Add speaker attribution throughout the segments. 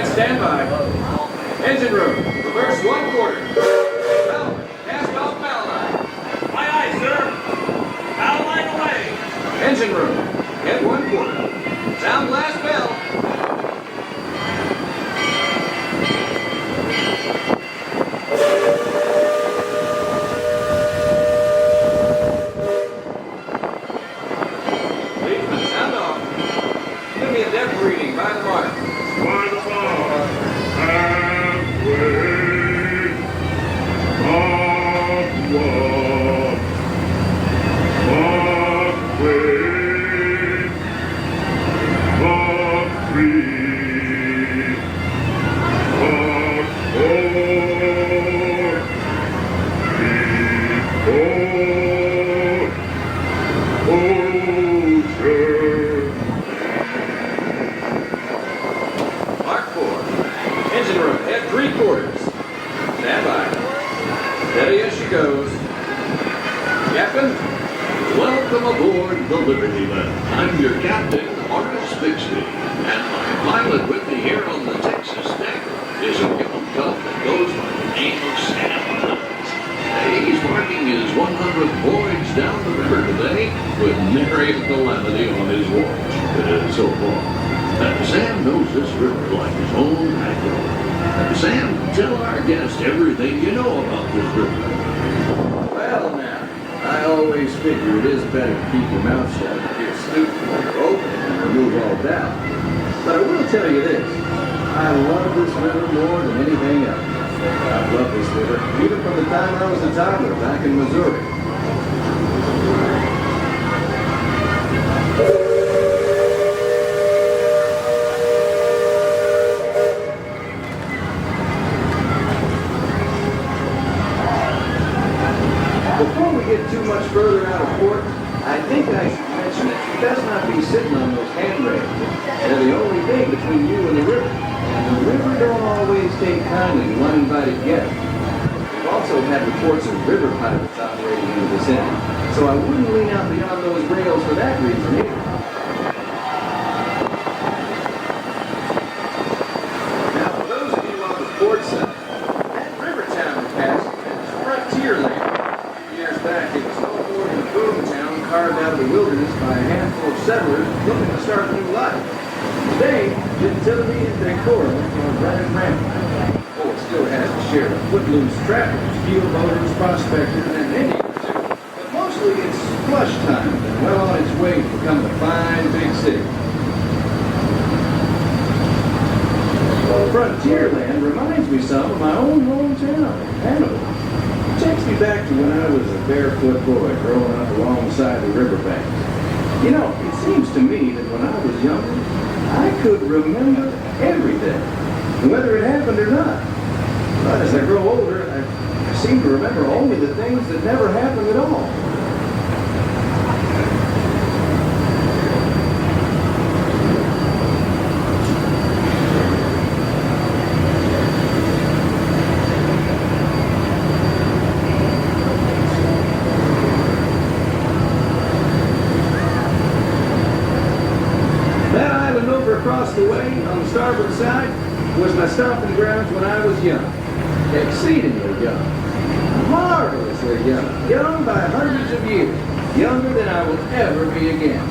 Speaker 1: and stand by. Engine room, reverse 1/4. Belle, cast off bow line.
Speaker 2: Aye, aye, sir. Bow line away.
Speaker 1: Engine room, head 1/4. Sound blast bell. Leadman, sound off. Give me a depth reading by the mark.
Speaker 2: By the mark. Halfway. Upward. Upway.
Speaker 1: Mark 4. Engine room, head 3/4. Stand by. Steady as she goes. Captain?
Speaker 3: Welcome aboard the Liberty Belle. I'm your captain, Horace Bixby, and my pilot with me here on the Texas deck is a young cub that goes by the name of Sam. He's marking his 100th voyage down the river today with nary a calamity on his watch so far. Sam knows this river like his own backyard. Sam, tell our guest everything you know about this river.
Speaker 1: Well, now, I always figure it is better to keep your mouth shut if you're snooping or open and remove all doubt. But I will tell you this. I love this river more than anything else. I've loved this river, even from the time I was a toddler back in Missouri. Before we get too much further out of port, I think I should mention that you best not be sitting on those handrails. They're the only thing between you and the river. And the river don't always take kindly to uninvited guests. We've also had reports of river pirates operating in the vicinity, so I wouldn't lean out beyond those rails for that reason either. Now, for those of you on the port side, that river town we passed is frontier land. Years back, it was no more than a boom town carved out of the wilderness by a handful of settlers looking to start a new life. Today, gentility and decorum are running rampant. Oh, it still has to share the footloose trappers, field voters, prospectors, and Indians too. But mostly it's flush time and well on its way to become a fine big city. Frontierland reminds me some of my own hometown, Hanover. It takes me back to when I was a barefoot boy growing up alongside the riverbanks. You know, it seems to me that when I was younger, I could remember everything, whether it happened or not. But as I grow older, I seem to remember only the things that never happened at all. Across the way, on the starboard side, was my stomping grounds when I was young. Exceedingly young. Marvelously young. Young by hundreds of years. Younger than I will ever be again.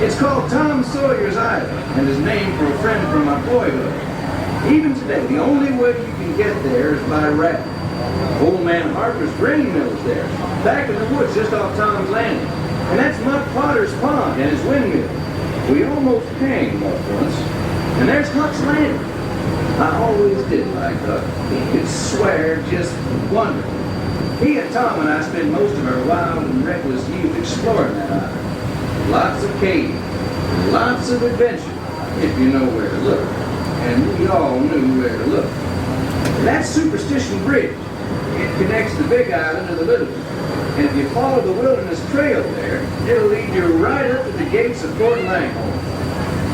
Speaker 1: It's called Tom Sawyer's Island, and is named for a friend from my boyhood. Even today, the only way you can get there is by raft. Old man Harper's grain mill's there, back in the woods just off Tom's Landing. And that's Mud Potter's Pond and his windmill. We almost hanged Huck once. And there's Huck's Landing. I always did like Huck. He could swear just wonderful. He and Tom and I spent most of our wild and reckless youth exploring that island. Lots of caves, lots of adventure, if you know where to look. And we all knew where to look. That's Superstition Bridge. It connects the Big Island to the Little one. And if you follow the Wilderness Trail there, it'll lead you right up to the gates of Fort Langhorne.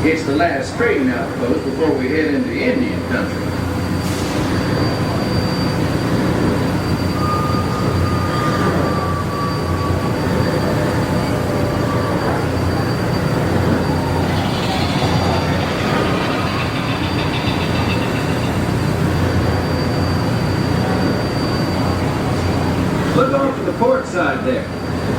Speaker 1: It's the last trading outpost before we head into Indian country. there.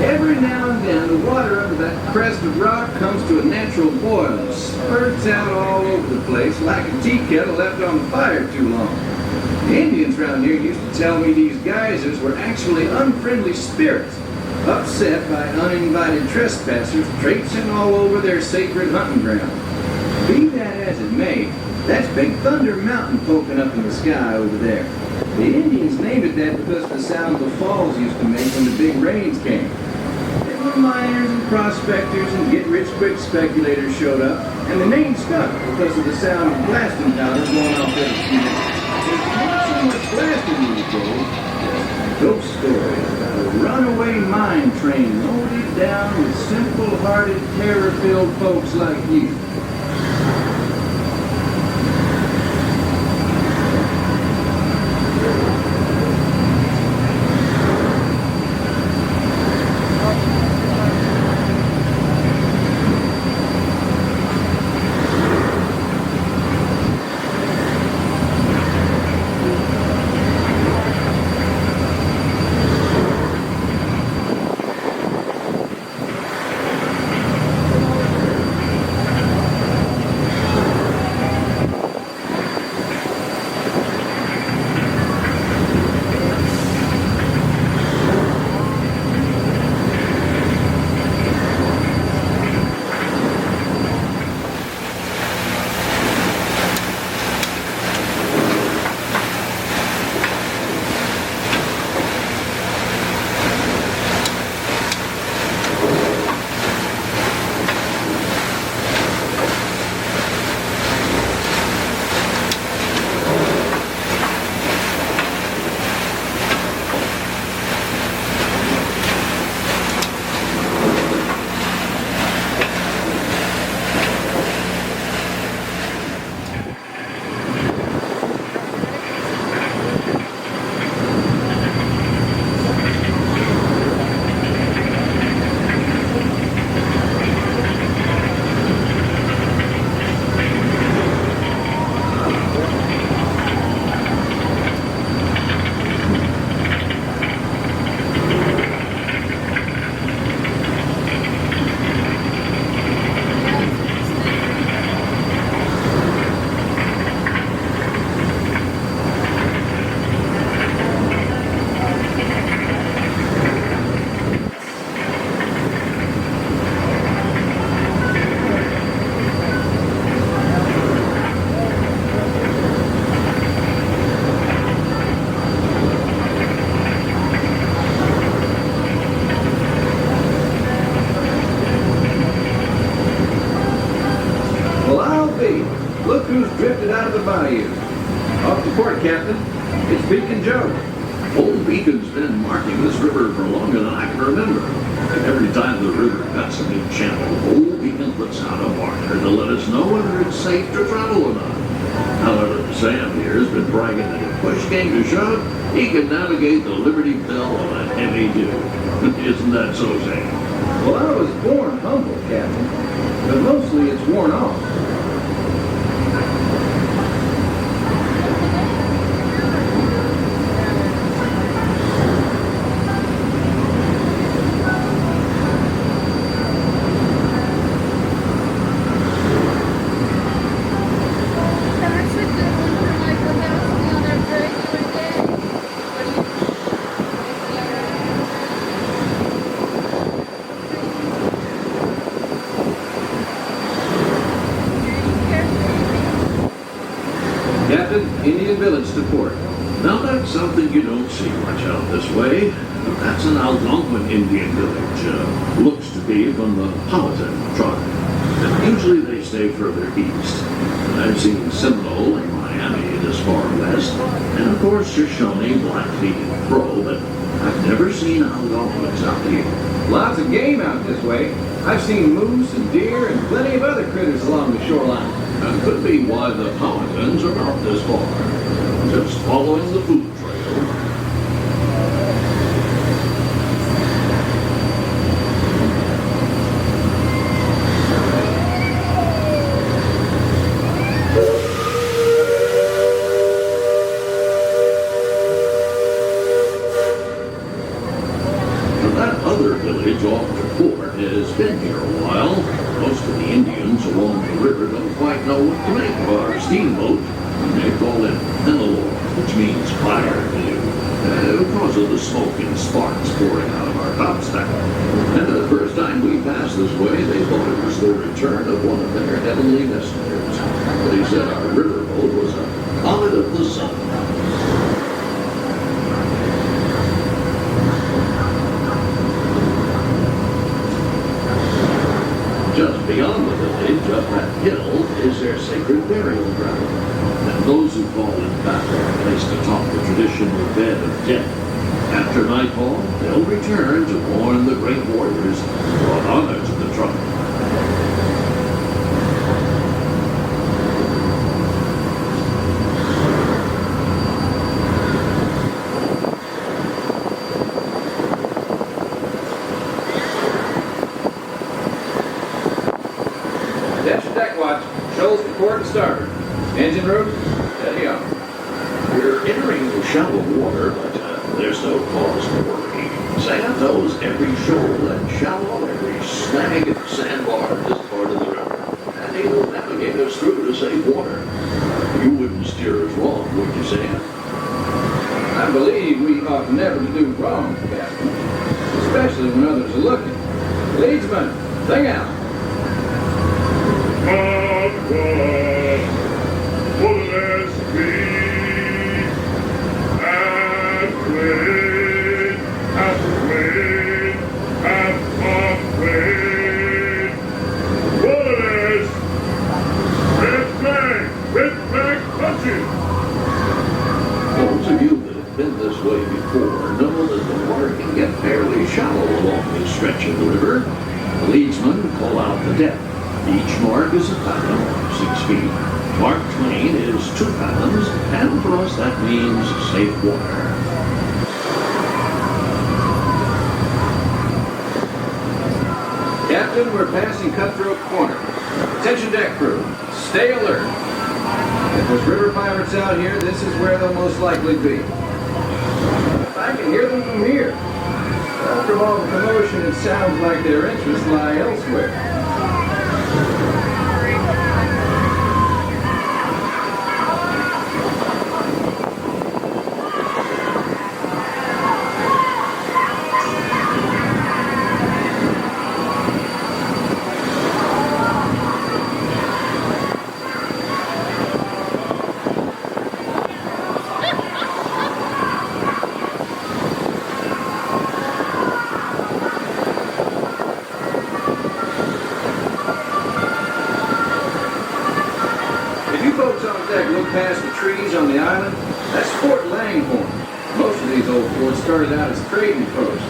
Speaker 1: Every now and then, the water under that crest of rock comes to a natural boil and spurts out all over the place like a tea kettle left on the fire too long. The Indians around here used to tell me these geysers were actually unfriendly spirits, upset by uninvited trespassers traipsing all over their sacred hunting ground. Be that as it may, that's Big Thunder Mountain poking up in the sky over there. The Indians named it that because of the sound the falls used to make when the big rains came. Then the miners and prospectors and get-rich-quick speculators showed up, and the name stuck because of the sound of blasting powder going off every few minutes. There's not so much blasting these days, just ghost stories about a runaway mine train loaded down with simple-hearted, terror-filled folks like you. Look who's drifted out of the bayou. Off the port, Captain. It's Beacon Joe.
Speaker 3: Old Beacon's been marking this river for longer than I can remember. And every time the river cuts a new channel, Old Beacon puts out a marker to let us know whether it's safe to travel or not. However, Sam here has been bragging that if push came to shove, he can navigate the Liberty Belle on a heavy dew. Isn't that so, Sam?
Speaker 1: Well, I was born humble, Captain, but mostly it's worn off. Captain, Indian Village to port.
Speaker 3: Now that's something you don't see much out this way. That's an Algonquin Indian village. Looks to be from the Powhatan tribe. And usually they stay further east. And I've seen Seminole and Miami this far west. And of course Shoshone, Blackfeet, and Crow, but I've never seen Algonquins out here.
Speaker 1: Lots of game out this way. I've seen moose and deer and plenty of other critters along the shoreline.
Speaker 3: That could be why the Powhatans are out this far. Just following the food trail. That riverboat, they call it Hennelore, which means fire canoe, because of the smoke and sparks pouring out of our topstack. And the first time we passed this way, they thought it was the return of one of their heavenly messengers. They said our riverboat was a comet of the sun. Just beyond the village, up that hill, is their sacred burial ground. And those who fall in battle are placed atop the traditional bed of death. After nightfall, they'll return to mourn the great warriors who brought honor to the tribe.
Speaker 1: Attention deck watch. Shoals to port and starboard. Engine room, steady on.
Speaker 3: We're entering shallow water, but there's no cause for worry. Sam knows every shoal and shallow, every snag and sandbar in this part of the river, and he will navigate us through to safe water. You wouldn't steer us wrong, would you, Sam?
Speaker 1: I believe we ought never to do wrong, Captain. Especially when others are looking. Leadsman, sing out.
Speaker 3: Those of you that have been this way before know that the water can get fairly shallow along this stretch of the river. The leadsmen call out the depth. Each mark is a fathom, 6 feet. Mark twain is 2 fathoms, and for us that means safe water.
Speaker 1: Captain, we're passing Cutthroat Corner. Attention deck crew, stay alert. If there's river pirates out here, this is where they'll most likely be. If I can hear them from here. Well, from all the commotion, it sounds like their interests lie elsewhere. Past the trees on the island, that's Fort Langhorne. Most of these old forts started out as trading posts.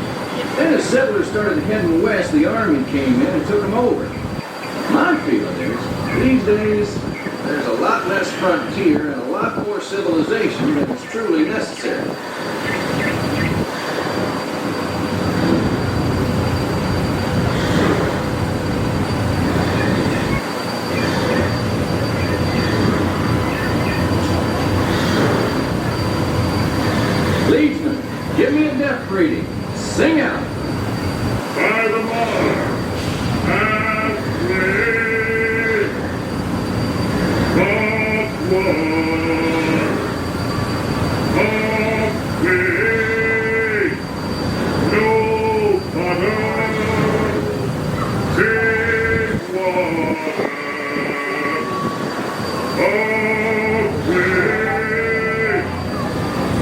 Speaker 1: Then as settlers started heading west, the army came in and took them over. My feeling is, these days, there's a lot less frontier and a lot more civilization than is truly necessary. Leadsman, give me a depth reading. Sing out.
Speaker 2: By the mark, and play, but one, okay, no butter, take water, okay,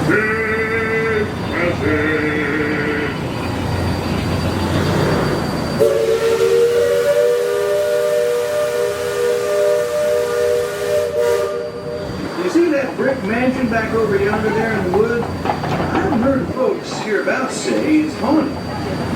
Speaker 2: take passage.
Speaker 1: You see that brick mansion back over yonder there in the wood? I've heard folks hereabouts say it's haunted.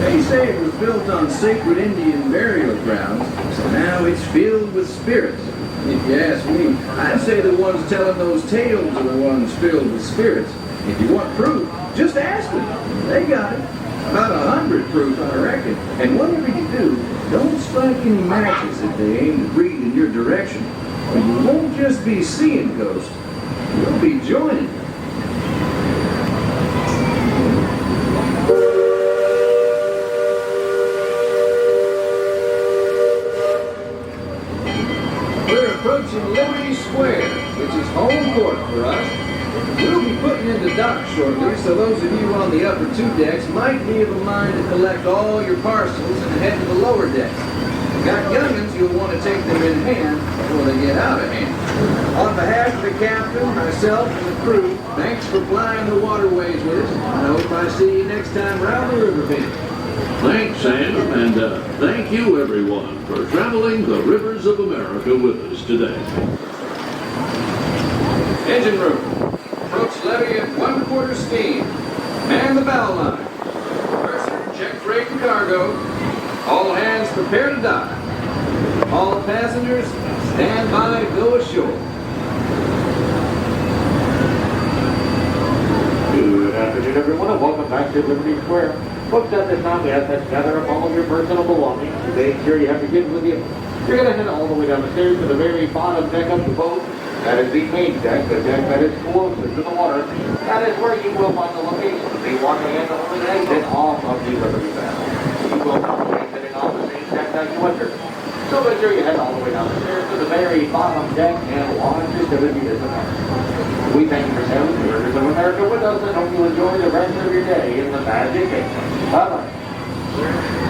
Speaker 1: They say it was built on sacred Indian burial grounds, so now it's filled with spirits. If you ask me, I'd say the ones telling those tales are the ones filled with spirits. If you want proof, just ask them. They got it. About 100 proof, I reckon. And whatever you do, don't strike any matches if they aim to breathe in your direction. Or you won't just be seeing ghosts, you'll be joining them. We're approaching Liberty Square, which is home court for us. We'll be putting into dock shortly, so those of you on the upper two decks might be of a mind to collect all your parcels and head to the lower decks. Got youngins, you'll want to take them in hand before they get out of hand. On behalf of the captain, myself, and the crew, thanks for flying the waterways with us. I hope I see you next time around the river bend.
Speaker 3: Thanks, Sam, and thank you, everyone, for traveling the rivers of America with us today.
Speaker 1: Engine room. Approach levee at 1/4 steam. Man the bow line. Purser, check freight and cargo. All hands prepare to dock. All passengers, stand by to go ashore.
Speaker 4: Good afternoon, everyone, and welcome back to Liberty Square. Folks, at this time, we ask that you gather up all of your personal belongings. Make sure you have your kids with you. You're going to head all the way down the stairs to the very bottom deck of the boat. That is the main deck, the deck that is closest to the water. That is where you will find the location of the water and the only exit off of the Liberty Belle. You will not be exiting off the same deck that you entered. So make sure you head all the way down the stairs to the very bottom deck and launch your activity this morning. We thank you for sailing the rivers of America with us and hope you enjoy the rest of your day in the Magic Kingdom. Bye-bye.